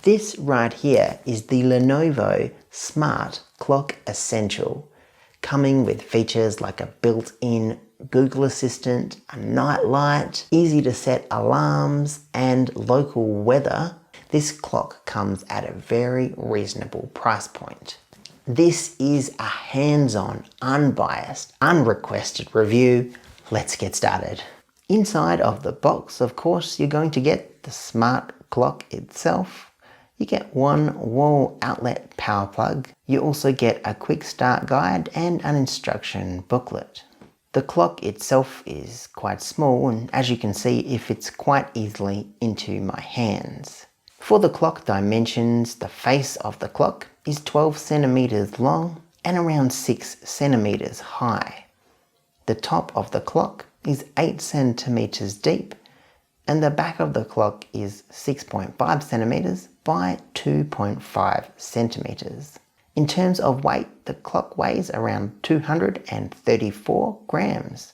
This right here is the Lenovo Smart Clock Essential, coming with features like a built-in Google Assistant, a night light, easy to set alarms, and local weather. This clock comes at a very reasonable price point. This is a hands-on, unbiased, unrequested review. Let's get started. Inside of the box, of course, you're going to get the smart clock itself. You get one wall outlet power plug. You also get a quick start guide and an instruction booklet. The clock itself is quite small, and as you can see, it fits quite easily into my hands. For the clock dimensions, the face of the clock is 12 centimeters long and around 6 centimeters high. The top of the clock is 8 centimeters deep, and the back of the clock is 6.5 centimeters by 2.5 centimeters. In terms of weight, the clock weighs around 234 grams.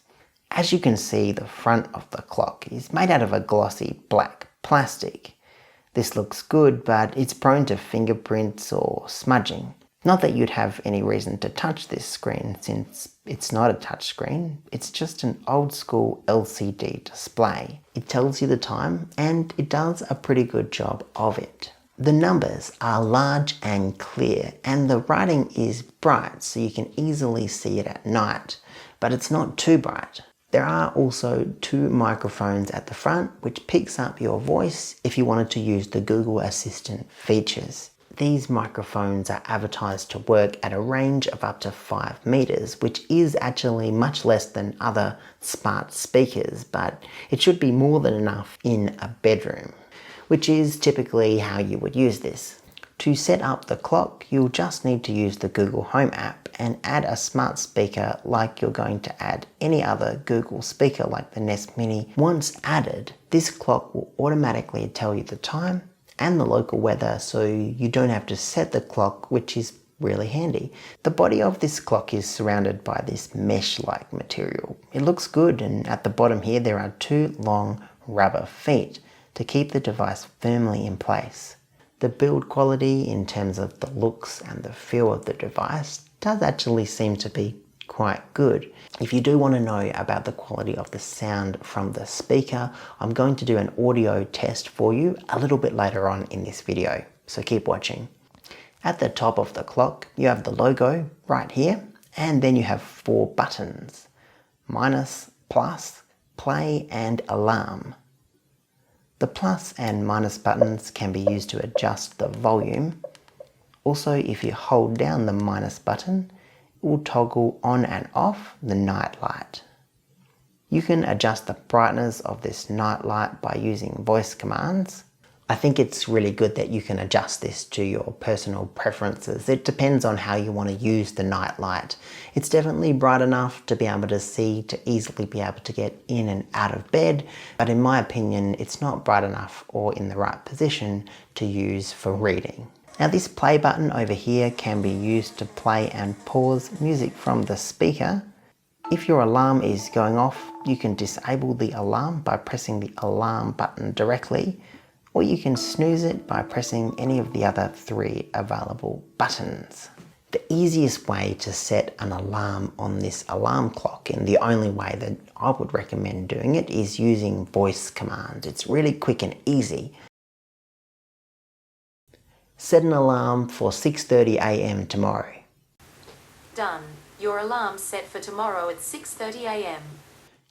As you can see, the front of the clock is made out of a glossy black plastic. This looks good, but it's prone to fingerprints or smudging. Not that you'd have any reason to touch this screen since it's not a touch screen, it's just an old school LCD display. It tells you the time and it does a pretty good job of it. The numbers are large and clear and the writing is bright so you can easily see it at night, but it's not too bright. There are also 2 microphones at the front which picks up your voice if you wanted to use the Google Assistant features. These microphones are advertised to work at a range of up to 5 meters, which is actually much less than other smart speakers, but it should be more than enough in a bedroom, which is typically how you would use this. To set up the clock, you'll just need to use the Google Home app and add a smart speaker like you're going to add any other Google speaker like the Nest Mini. Once added, this clock will automatically tell you the time and the local weather, so you don't have to set the clock, which is really handy. The body of this clock is surrounded by this mesh-like material. It looks good, and at the bottom here there are 2 long rubber feet to keep the device firmly in place. The build quality in terms of the looks and the feel of the device does actually seem to be quite good. If you do want to know about the quality of the sound from the speaker, I'm going to do an audio test for you a little bit later on in this video, so keep watching. At the top of the clock, you have the logo right here, and then you have 4 buttons: minus, plus, play, and alarm. The plus and minus buttons can be used to adjust the volume. Also, if you hold down the minus button, it will toggle on and off the night light. You can adjust the brightness of this night light by using voice commands. I think it's really good that you can adjust this to your personal preferences. It depends on how you want to use the night light. It's definitely bright enough to be able to see, to easily be able to get in and out of bed, but in my opinion, it's not bright enough or in the right position to use for reading. Now this play button over here can be used to play and pause music from the speaker. If your alarm is going off, you can disable the alarm by pressing the alarm button directly, or you can snooze it by pressing any of the other 3 available buttons. The easiest way to set an alarm on this alarm clock, and the only way that I would recommend doing it, is using voice commands. It's really quick and easy. Set an alarm for 6:30 a.m. tomorrow. Done. Your alarm's set for tomorrow at 6:30 a.m.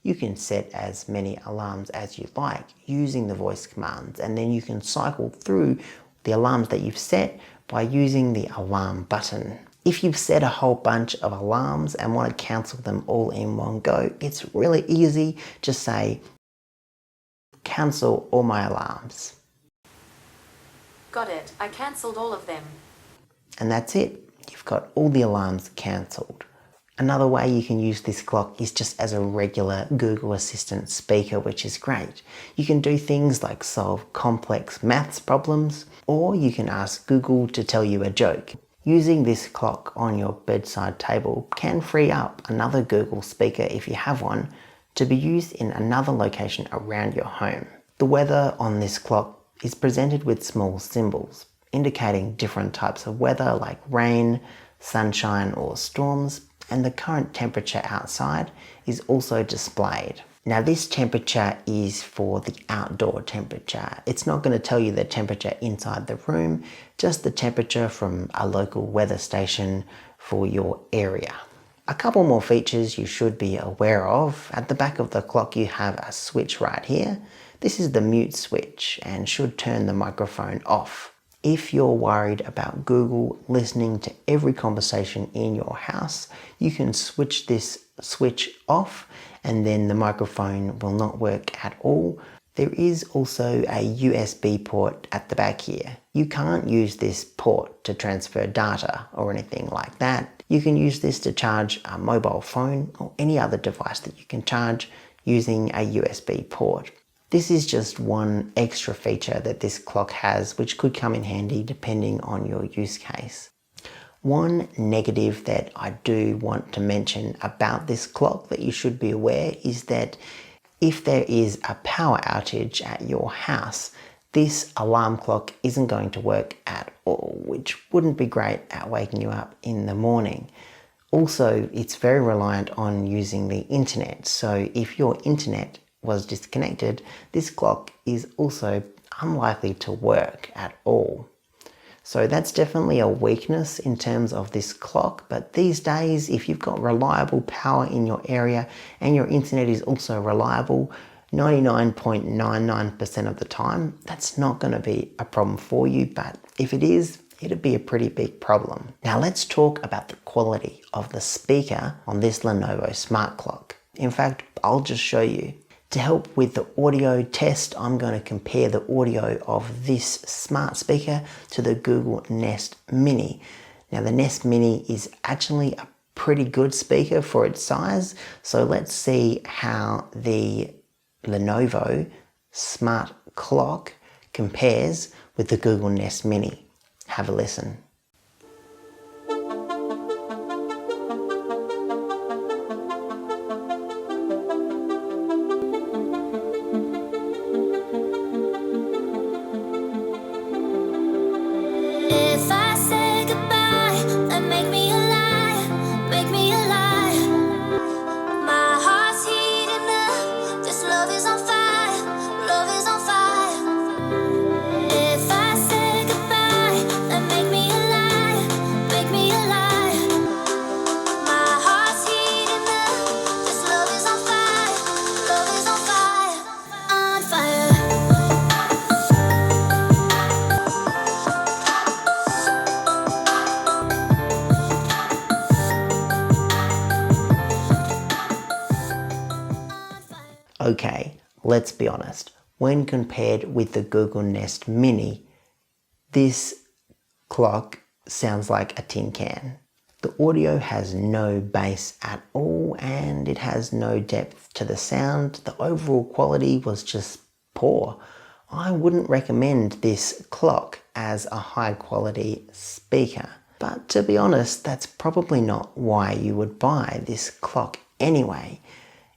You can set as many alarms as you like using the voice commands, and then you can cycle through the alarms that you've set by using the alarm button. If you've set a whole bunch of alarms and want to cancel them all in one go, it's really easy. Just say, cancel all my alarms. Got it. I cancelled all of them. And that's it. You've got all the alarms cancelled. Another way you can use this clock is just as a regular Google Assistant speaker, which is great. You can do things like solve complex maths problems, or you can ask Google to tell you a joke. Using this clock on your bedside table can free up another Google speaker, if you have one, to be used in another location around your home. The weather on this clock is presented with small symbols indicating different types of weather like rain, sunshine or storms, and the current temperature outside is also displayed. Now this temperature is for the outdoor temperature. It's not going to tell you the temperature inside the room, just the temperature from a local weather station for your area. A couple more features you should be aware of. At the back of the clock you have a switch right here. This is the mute switch and should turn the microphone off. If you're worried about Google listening to every conversation in your house, you can switch this switch off and then the microphone will not work at all. There is also a USB port at the back here. You can't use this port to transfer data or anything like that. You can use this to charge a mobile phone or any other device that you can charge using a USB port. This is just one extra feature that this clock has, which could come in handy depending on your use case. One negative that I do want to mention about this clock that you should be aware is that if there is a power outage at your house, this alarm clock isn't going to work at all, which wouldn't be great at waking you up in the morning. Also, it's very reliant on using the internet, so if your internet was disconnected, this clock is also unlikely to work at all. So that's definitely a weakness in terms of this clock, but these days if you've got reliable power in your area and your internet is also reliable 99.99% of the time, that's not going to be a problem for you, but if it is, it'd be a pretty big problem. Now let's talk about the quality of the speaker on this Lenovo smart clock. In fact, I'll just show you. To help with the audio test, I'm going to compare the audio of this smart speaker to the Google Nest Mini. Now the Nest Mini is actually a pretty good speaker for its size, so let's see how the Lenovo smart clock compares with the Google Nest Mini. Have a listen. If I say goodbye, then make me alive, make me alive. My heart's heating up, this love is on fire, love is on fire. If I say goodbye, then make me alive, make me alive. My heart's heating up, this love is on fire, love is on fire, on fire. Okay, let's be honest. When compared with the Google Nest Mini, this clock sounds like a tin can. The audio has no bass at all and it has no depth to the sound. The overall quality was just poor. I wouldn't recommend this clock as a high quality speaker. But to be honest, that's probably not why you would buy this clock anyway.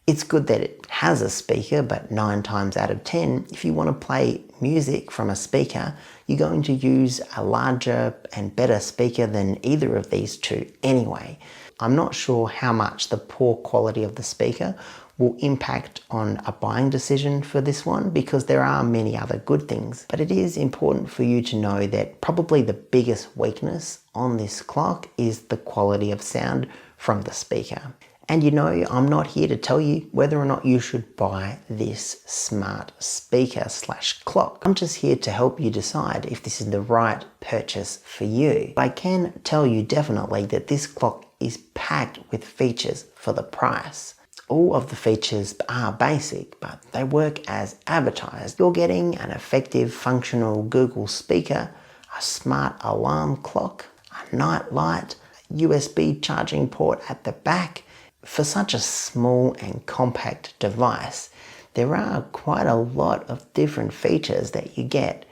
It's good that it has a speaker, but 9 times out of 10, if you want to play music from a speaker, you're going to use a larger and better speaker than either of these two anyway. I'm not sure how much the poor quality of the speaker will impact on a buying decision for this one, because there are many other good things. But it is important for you to know that probably the biggest weakness on this clock is the quality of sound from the speaker. And you know, I'm not here to tell you whether or not you should buy this smart speaker / clock. I'm just here to help you decide if this is the right purchase for you. I can tell you definitely that this clock is packed with features for the price. All of the features are basic, but they work as advertised. You're getting an effective functional Google speaker, a smart alarm clock, a night light, a USB charging port at the back. For such a small and compact device, there are quite a lot of different features that you get.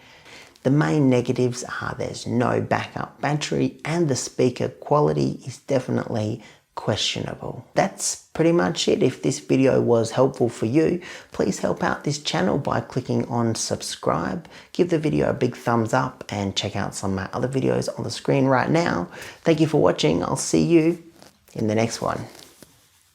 The main negatives are there's no backup battery and the speaker quality is definitely questionable. That's pretty much it. If this video was helpful for you, please help out this channel by clicking on subscribe. Give the video a big thumbs up and check out some of my other videos on the screen right now. Thank you for watching. I'll see you in the next one.